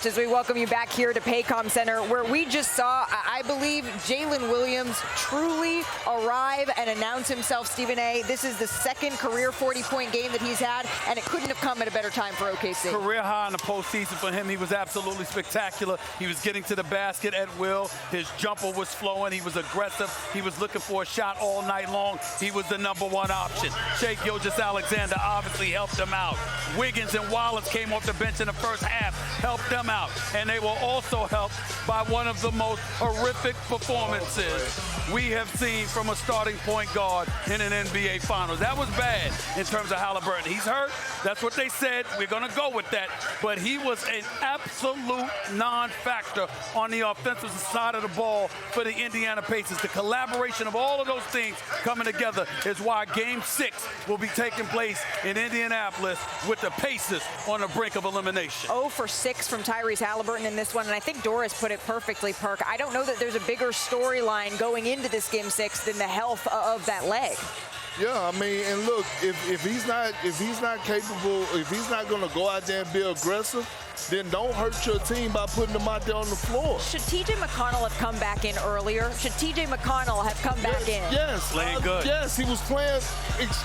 As we welcome you back here to Paycom Center, where we just saw, I believe, Jalen Williams truly arrive and announce himself, Stephen A. This is the second career 40-point game that he's had, and it couldn't have come at a better time for OKC. Career high in the postseason for him. He was absolutely spectacular. He was getting to the basket at will. His jumper was flowing. He was aggressive. He was looking for a shot all night long. He was the #1 option. Shai Gilgeous-Alexander obviously helped him out. Wiggins and Wallace came off the bench in the first half, helped them out, and they were also helped by one of the most horrific performances we have seen from a starting point guard in an NBA Finals. That was bad in terms of Haliburton. He's hurt. That's what they said. We're going to go with that. But he was an absolute non-factor on the offensive side of the ball for the Indiana Pacers. The collaboration of all of those things coming together is why Game 6 will be taking place in Indianapolis with the Pacers on the brink of elimination. 0 for 6 from Tyrese Haliburton in this one, and I think Doris put it perfectly, Perk. I don't know that there's a bigger storyline going into this Game 6 than the health of that leg. Yeah, I mean, and look, if he's not capable, if he's not going to go out there and be aggressive, then don't hurt your team by putting them out there on the floor. Should T.J. McConnell have come back in earlier? Should T.J. McConnell have come back in? Yes. Playing good. Yes, he was playing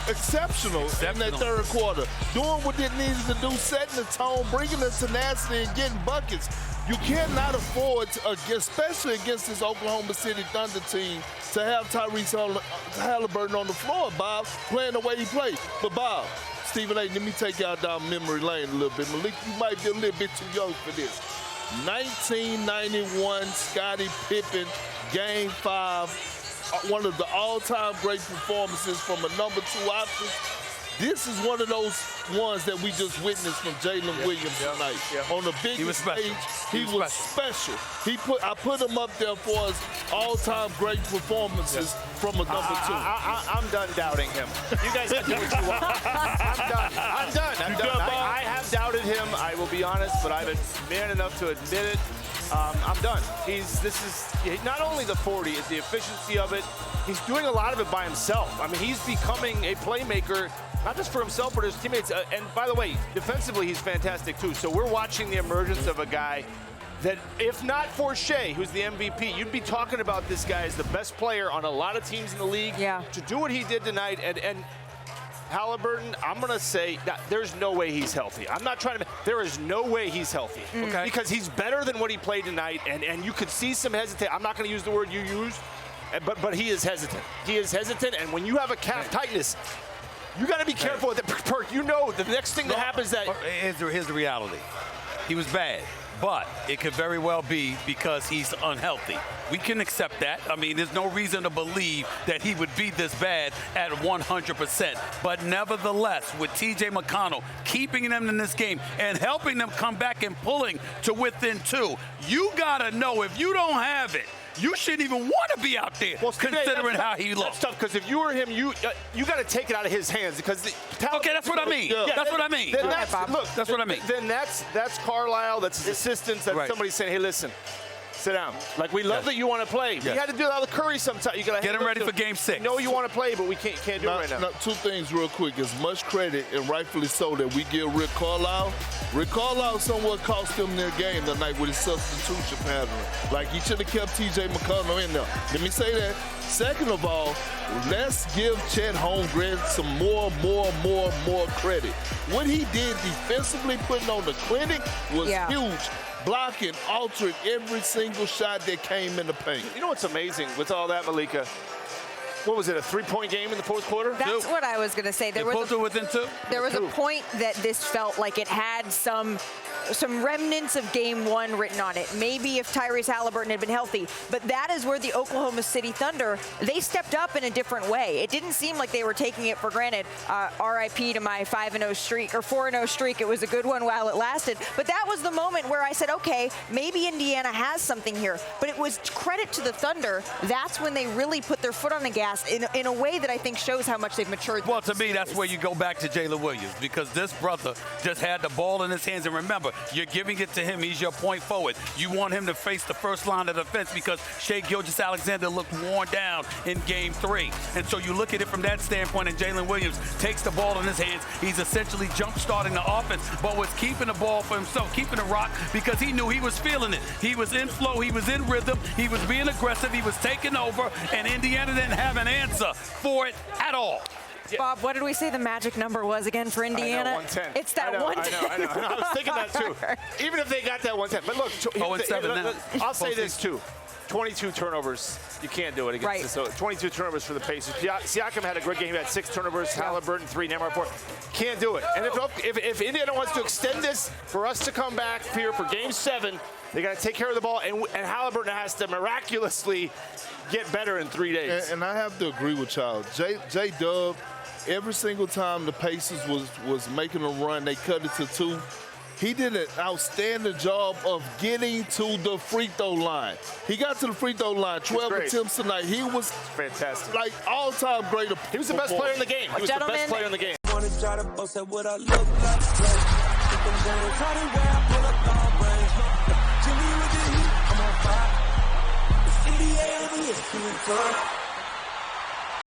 exceptional in that third quarter. Doing what it needed to do, setting the tone, bringing the tenacity and getting buckets. You cannot afford, especially against this Oklahoma City Thunder team, to have Tyrese Haliburton on the floor, Bob, playing the way he played. But, Bob, Stephen A., let me take y'all down memory lane a little bit. Malika, you might be a little bit too young for this. 1991 Scottie Pippen, Game 5, one of the all-time great performances from a #2 option. This is one of those ones that we just witnessed from Jalen Williams tonight. On the biggest stage, he was special. I put him up there for his all-time great performances from a #2. I'm done doubting him. You guys can do what you want. I'm done. I have doubted him. I will be honest, but I've been man enough to admit it. I'm done. This is not only the 40, it's the efficiency of it. He's doing a lot of it by himself. I mean, he's becoming a playmaker, not just for himself, but his teammates. And by the way, defensively, he's fantastic too. So we're watching the emergence of a guy that, if not for Shai, who's the MVP, you'd be talking about this guy as the best player on a lot of teams in the league. Yeah. To do what he did tonight, and Haliburton, I'm going to say that there's no way he's healthy. I'm not trying to, there is no way he's healthy. Okay. Because he's better than what he played tonight, and you could see some hesitation. I'm not going to use the word you used, but he is hesitant. He is hesitant, and when you have a calf tightness, you got to be careful with it. Perk, you know the next thing that happens that... Here's the reality. He was bad, but it could very well be because he's unhealthy. We can accept that. I mean, there's no reason to believe that he would be this bad at 100%. But nevertheless, with T.J. McConnell keeping them in this game and helping them come back and pulling to within 2, you got to know if you don't have it, you shouldn't even want to be out there, considering how he looks. That's tough, because if you were him, you got to take it out of his hands. Because okay, that's what I mean. That's what I mean. That's what I mean. Then that's Carlisle, that's his assistants, that's somebody saying, hey, listen, sit down. Like, we love that you want to play. You got to do that with Curry sometimes. You got to get him ready for Game 6. You know you want to play, but we can't do it right now. Two things real quick. As much credit, and rightfully so, that we give Rick Carlisle. Rick Carlisle somewhat cost them their game tonight with his substitution pattern. Like, he should have kept T.J. McConnell in there. Let me say that. Second of all, let's give Chet Holmgren some more credit. What he did defensively, putting on the clinic, was huge. Blocking, altering every single shot that came in the paint. You know what's amazing with all that, Malika? What was it, a 3-point game in the fourth quarter? That's what I was going to say. There was within 2? There was a point that this felt like it had some remnants of Game 1 written on it. Maybe if Tyrese Haliburton had been healthy. But that is where the Oklahoma City Thunder, they stepped up in a different way. It didn't seem like they were taking it for granted. RIP to my 5-0 streak, or 4-0 streak. It was a good one while it lasted. But that was the moment where I said, okay, maybe Indiana has something here. But it was credit to the Thunder. That's when they really put their foot on the gas in a way that I think shows how much they've matured. Well, to me, that's where you go back to Jalen Williams, because this brother just had the ball in his hands. And remember, You're giving it to him. He's your point forward. You want him to face the first line of defense because Shai Gilgeous-Alexander looked worn down in Game 3. And so you look at it from that standpoint, and Jalen Williams takes the ball in his hands. He's essentially jump-starting the offense, but was keeping the ball for himself, keeping the rock, because he knew he was feeling it. He was in flow. He was in rhythm. He was being aggressive. He was taking over, and Indiana didn't have an answer for it at all. Bob, what did we say the magic number was again for Indiana? I know, 110. It's that 110. I know. I was thinking that too. Even if they got that 110. But look, 0-7 now. I'll say this too. 22 turnovers. You can't do it against this. So 22 turnovers for the Pacers. Siakam had a great game. He had 6 turnovers. Haliburton, 3. Nembhard, 4. Can't do it. And if Indiana wants to extend this for us to come back here for Game 7, they got to take care of the ball, and Haliburton has to miraculously get better in 3 days. And I have to agree with y'all. J-Dub, every single time the Pacers was making a run, they cut it to 2. He did an outstanding job of getting to the free throw line. He got to the free throw line 12 attempts tonight. He was fantastic. Like all-time great. He was the best player in the game. He was the best player in the game. Wanna try to boast at what I look like. Think I'm gonna try to wear, I pull up long range. Jimmy with the heat, I'm on fire. It's NBA over here,